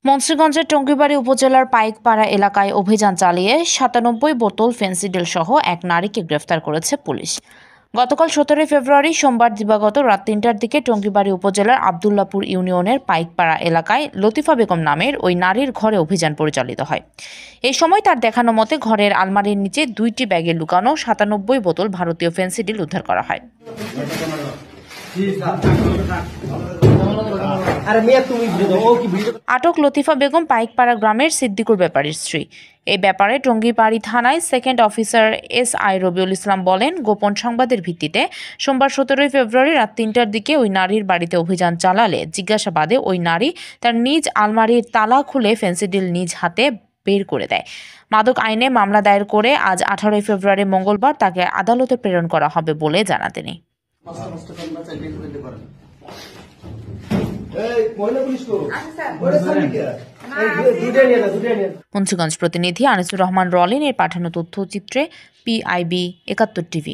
মুন্সিগঞ্জের টঙ্গীবাড়ি উপজেলার পাইকপাড়া এলাকায় অভিযান চালিয়ে ৯৭ বোতল ফেন্সিডিল সহ এক নারীকে গ্রেফতার করেছে পুলিশ। গতকাল ১৭ ফেব্রুয়ারি সোমবার দিবাগত রাত ৩টার দিকে টঙ্গীবাড়ি উপজেলার আবদুল্লাপুর ইউনিয়নের পাইকপাড়া এলাকায় লতিফা বেগম নামের ওই নারীর ঘরে অভিযান পরিচালিত হয়। এই সময় তার দেখানো মতে ঘরের আলমারির নিচে ২টি ব্যাগে লুকানো ৯৭ বোতল ভারতীয় ফেন্সিডিল উদ্ধার করা হয়। আটক লতিফা বেগম পাইকপাড়া গ্রামের সিদ্দিকুর ব্যাপারীর স্ত্রী। এই ব্যাপারে টঙ্গীবাড়ি থানায় second officer SI Rabiul Islam বলেন, গোপন সংবাদের ভিত্তিতে সোমবার ১৭ ফেব্রুয়ারি রাত ৩টার দিকে ওই নারীর বাড়িতে অভিযান চালালে জিজ্ঞাসাবাদে ওই নারী তার নিজ আলমারির তালা খুলে ফেন্সিডিল নিজ হাতে বের করে দেয়। মাদক আইনে মামলা দায়ের করে আজ ১৮ ফেব্রুয়ারি মঙ্গলবার তাকে আদালতে প্রেরণ করা হবে বলে জানান তিনি। মুন্সিগঞ্জ প্রতিনিধি আনিসুর রহমান রলিনের পাঠানো তথ্যচিত্রে PIB ৭১ TV।